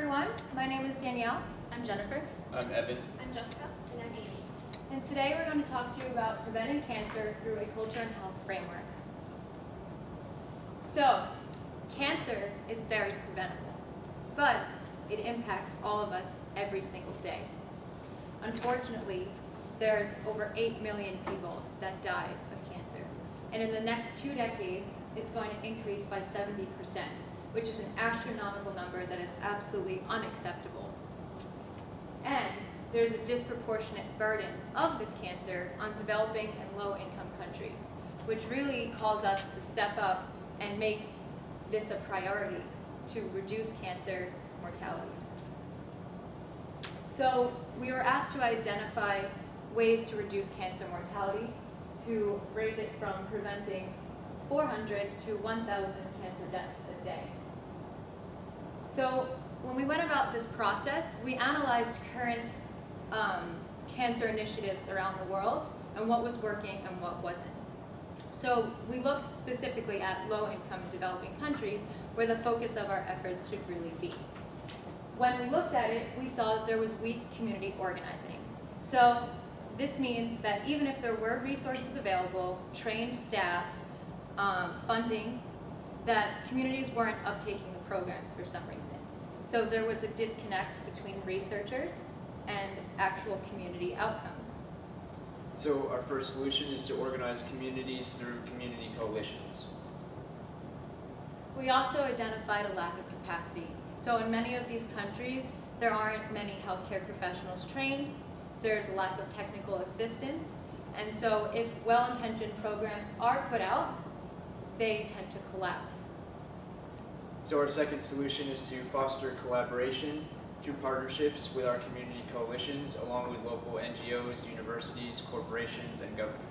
everyone. My name is Danielle. I'm Jennifer. I'm Evan. I'm Jessica. And I'm Amy. And today we're going to talk to you about preventing cancer through a culture and health framework. So, cancer is very preventable, but it impacts all of us every single day. Unfortunately, there's over 8 million people that die of cancer. And in the next 2 decades, it's going to increase by 70%, which is an astronomical number that is absolutely unacceptable. And there's a disproportionate burden of this cancer on developing and low-income countries, which really calls us to step up and make this a priority to reduce cancer mortalities. So we were asked to identify ways to reduce cancer mortality, to raise it from preventing 400 to 1,000 cancer deaths a day. So when we went about this process, we analyzed current cancer initiatives around the world and what was working and what wasn't. So we looked specifically at low-income developing countries where the focus of our efforts should really be. When we looked at it, we saw that there was weak community organizing. So this means that even if there were resources available, trained staff, funding, that communities weren't uptaking the programs for some reason. So there was a disconnect between researchers and actual community outcomes. So our first solution is to organize communities through community coalitions. We also identified a lack of capacity. So in many of these countries, there aren't many healthcare professionals trained, there's a lack of technical assistance, and so if well-intentioned programs are put out, they tend to collapse. So our second solution is to foster collaboration through partnerships with our community coalitions, along with local NGOs, universities, corporations, and government.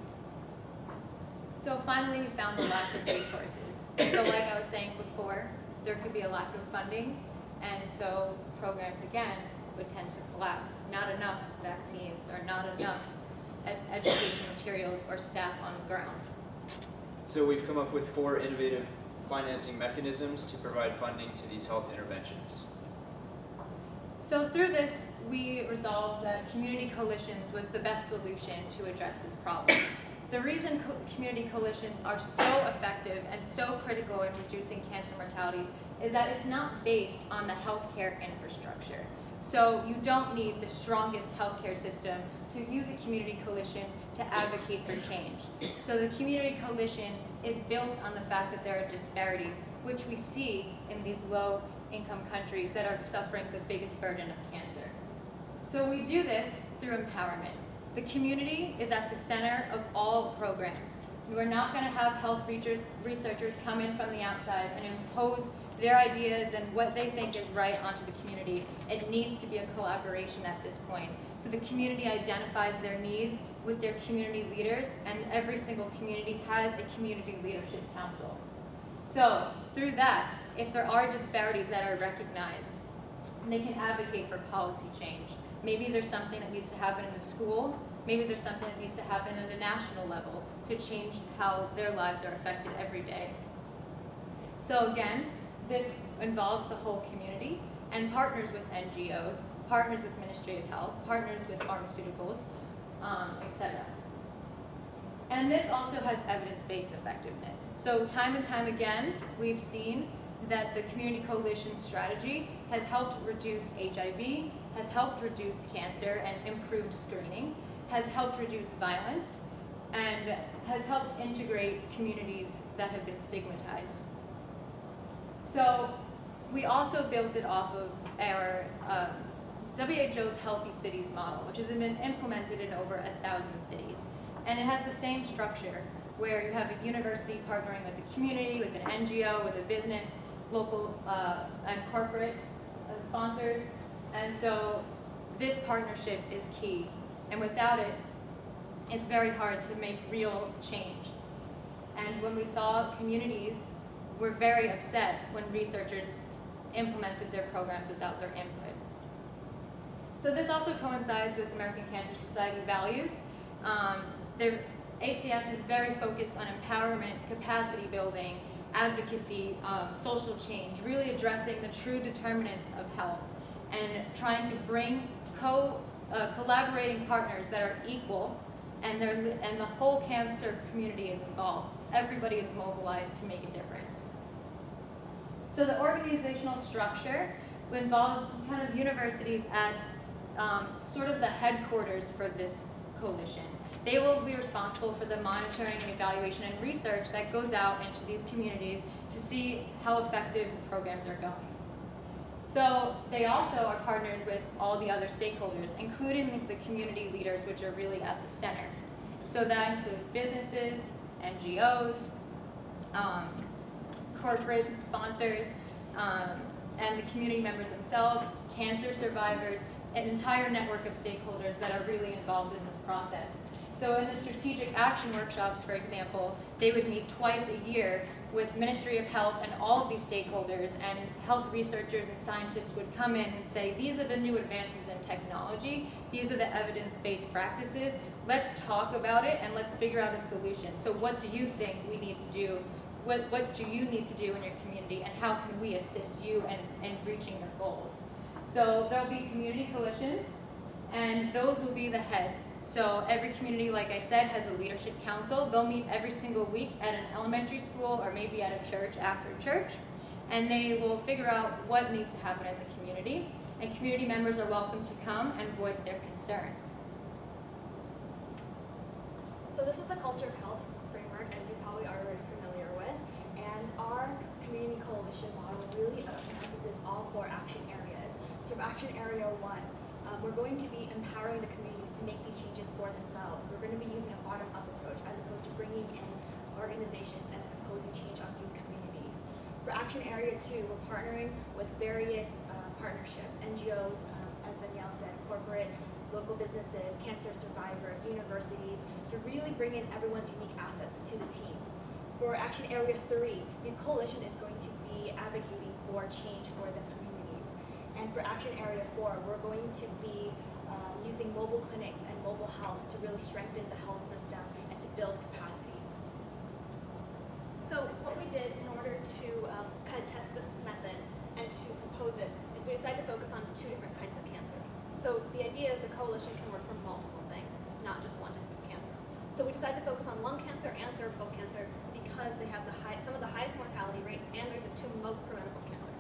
So finally, we found a lack of resources. So like I was saying before, there could be a lack of funding, and so programs, again, would tend to collapse. Not enough vaccines, or not enough education materials or staff on the ground. So we've come up with 4 innovative financing mechanisms to provide funding to these health interventions. So through this, we resolved that community coalitions was the best solution to address this problem. The reason community coalitions are so effective and so critical in reducing cancer mortalities is that it's not based on the healthcare infrastructure. So you don't need the strongest healthcare system to use a community coalition to advocate for change. So the community coalition is built on the fact that there are disparities, which we see in these low-income countries that are suffering the biggest burden of cancer. So we do this through empowerment. The community is at the center of all programs. We're not going to have health researchers come in from the outside and impose their ideas and what they think is right onto the community. It needs to be a collaboration at this point. So the community identifies their needs with their community leaders, and every single community has a community leadership council. So through that, if there are disparities that are recognized, they can advocate for policy change. Maybe there's something that needs to happen in the school, maybe there's something that needs to happen at a national level to change how their lives are affected every day. So again, this involves the whole community and partners with NGOs, partners with Ministry of Health, partners with pharmaceuticals, etc. And this also has evidence-based effectiveness. So time and time again, we've seen that the community coalition strategy has helped reduce HIV, has helped reduce cancer and improved screening, has helped reduce violence, and has helped integrate communities that have been stigmatized. So we also built it off of our WHO's Healthy Cities model, which has been implemented in over 1,000 cities. And it has the same structure, where you have a university partnering with a community, with an NGO, with a business, local and corporate sponsors. And so this partnership is key. And without it, it's very hard to make real change. And when we saw communities were very upset when researchers implemented their programs without their input. So this also coincides with American Cancer Society values. Their ACS is very focused on empowerment, capacity building, advocacy, social change, really addressing the true determinants of health. and trying to bring collaborating partners that are equal, and the whole cancer community is involved. Everybody is mobilized to make a difference. So the organizational structure involves kind of universities at sort of the headquarters for this coalition. They will be responsible for the monitoring and evaluation and research that goes out into these communities to see how effective programs are going. So they also are partnered with all the other stakeholders, including the community leaders, which are really at the center. So that includes businesses, NGOs, corporate sponsors, and the community members themselves, cancer survivors, an entire network of stakeholders that are really involved in this process. So in the strategic action workshops, for example, they would meet twice a year with Ministry of Health and all of these stakeholders, and health researchers and scientists would come in and say, these are the new advances in technology, these are the evidence-based practices, let's talk about it and let's figure out a solution. So what do you think we need to do? What do you need to do in your community, and how can we assist you in reaching your goals? So there'll be community coalitions, and those will be the heads. So every community, like I said, has a leadership council. They'll meet every single week at an elementary school or maybe at a church after church, and they will figure out what needs to happen in the community, and community members are welcome to come and voice their concerns. So this is the Culture of Health framework, as you probably are already familiar with, and our community coalition model really encompasses all 4 action areas. So for action area 1, we're going to be empowering the communities to make these changes for themselves. We're going to be using a bottom-up approach as opposed to bringing in organizations and imposing change on these communities. For action area 2, we're partnering with various partnerships, NGOs, as Danielle said, corporate, local businesses, cancer survivors, universities, to really bring in everyone's unique assets to the team. For action area 3, this coalition is going to be advocating for change for the communities. And for action area 4, we're going to be using mobile clinics and mobile health to really strengthen the health system and to build capacity. So what we did in order to kind of test this method and to propose it is we decided to focus on 2 different kinds of cancer. So the idea is the coalition can work for multiple things, not just one type of cancer. So we decided to focus on lung cancer and cervical cancer because they have some of the highest mortality rates, and they're the 2 most preventable cancers.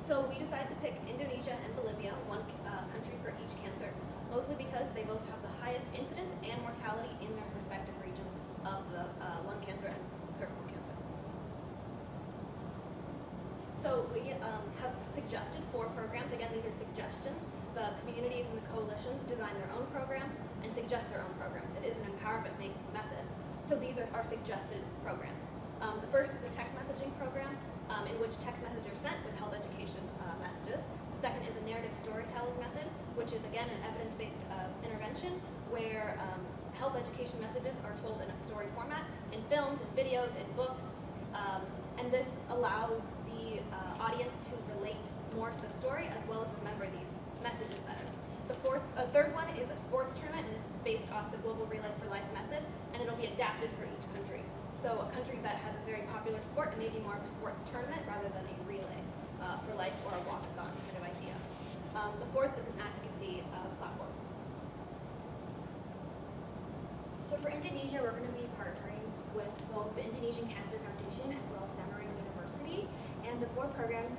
So we decided to pick Indonesia and Bolivia, one country for each cancer, mostly because they both have the highest incidence and mortality in their respective regions of the lung cancer and cervical cancer. So we have suggested 4 programs. Again, these are suggestions. The communities and the coalitions design their own programs and suggest their own programs. It is an empowerment-based method. So these are our suggested programs. The first is the text messaging program, in which text messages are sent with health education messages. The second is the narrative storytelling method, which is, again, an evidence-based intervention where health education messages are told in a story format, in films, in videos, in books, and this allows the audience to relate more to the story as well as remember these messages better. The third one is a sports tournament, and this is based off the Global Relay for Life method, and it'll be adapted for each country. So a country that has a very popular sport, it may be more of a sports tournament rather than a relay for life or a walkathon kind of idea. The fourth is an advocacy platform. So for Indonesia, we're going to be partnering with both the Indonesian Cancer Foundation as well as Emory University, and the 4 programs,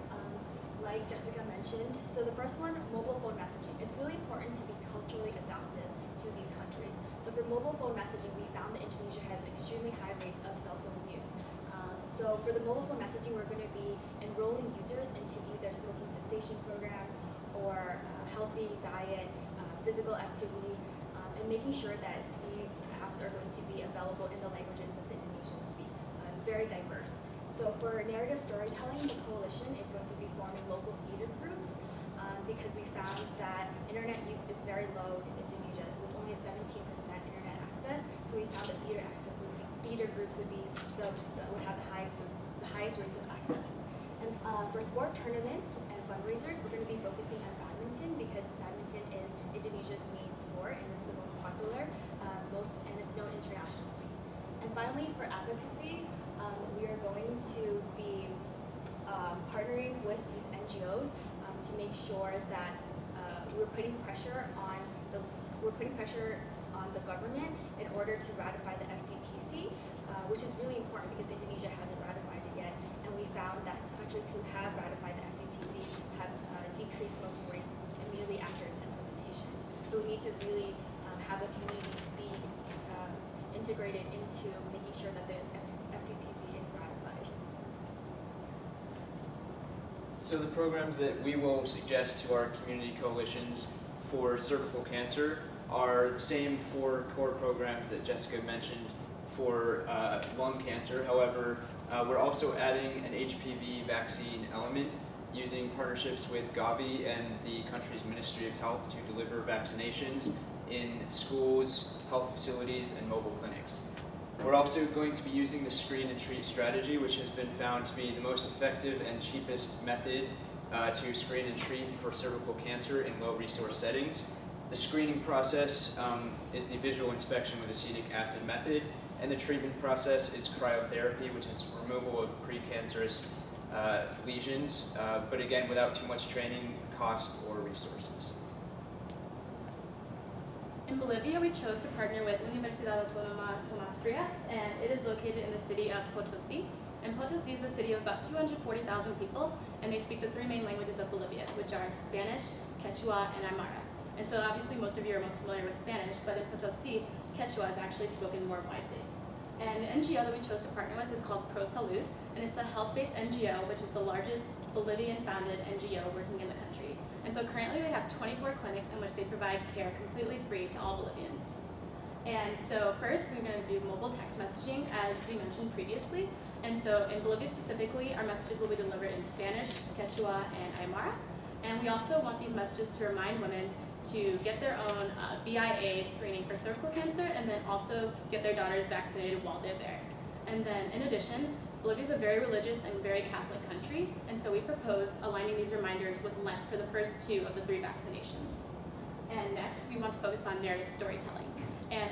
like Jessica mentioned. So the first one, mobile phone messaging. It's really important to be culturally adaptive to these countries. So for mobile phone messaging, we found that Indonesia has extremely high rates of cell phone use. So for the mobile phone messaging, we're going to be enrolling users into either smoking cessation programs or healthy diet, physical activity, and making sure that these apps are going to be available in the languages that the Indonesians speak. It's very diverse. So for narrative storytelling, the coalition is going to be forming local theater groups because we found that internet use is very low in Indonesia with only a 17% internet access. So we found that theater groups would be would have the highest rates of access. And for sport tournaments and fundraisers, we're going to be focusing on badminton because badminton is Indonesia's main sport and it's the most popular, and it's known internationally. And finally, for advocacy, we are going to be partnering with these NGOs to make sure that we're putting pressure on the government in order to ratify the FCTC, which is really important because Indonesia hasn't ratified it yet, and we found that countries who have ratified the FCTC have decreased smoking rates immediately after its implementation. So we need to really have the community be integrated into making sure that the FCTC is ratified. So the programs that we will suggest to our community coalitions for cervical cancer are the same 4 core programs that Jessica mentioned for lung cancer. However, we're also adding an HPV vaccine element using partnerships with Gavi and the country's Ministry of Health to deliver vaccinations in schools, health facilities, and mobile clinics. We're also going to be using the screen and treat strategy, which has been found to be the most effective and cheapest method to screen and treat for cervical cancer in low-resource settings. The screening process is the visual inspection with acetic acid method, and the treatment process is cryotherapy, which is removal of precancerous lesions, but again, without too much training, cost, or resources. In Bolivia, we chose to partner with Universidad Autónoma Tomás Frías, and it is located in the city of Potosí. And Potosí is a city of about 240,000 people, and they speak the 3 main languages of Bolivia, which are Spanish, Quechua, and Aymara. And so obviously most of you are most familiar with Spanish, but in Potosí, Quechua is actually spoken more widely. And the NGO that we chose to partner with is called Pro Salud, and it's a health-based NGO, which is the largest Bolivian-founded NGO working in the country. And so currently they have 24 clinics in which they provide care completely free to all Bolivians. And so first, we're going to do mobile text messaging, as we mentioned previously. And so in Bolivia specifically, our messages will be delivered in Spanish, Quechua, and Aymara. And we also want these messages to remind women to get their own BIA screening for cervical cancer, and then also get their daughters vaccinated while they're there. And then in addition, Bolivia is a very religious and very Catholic country, and so we proposed aligning these reminders with Lent for the first 2 of the 3 vaccinations. And next, we want to focus on narrative storytelling. And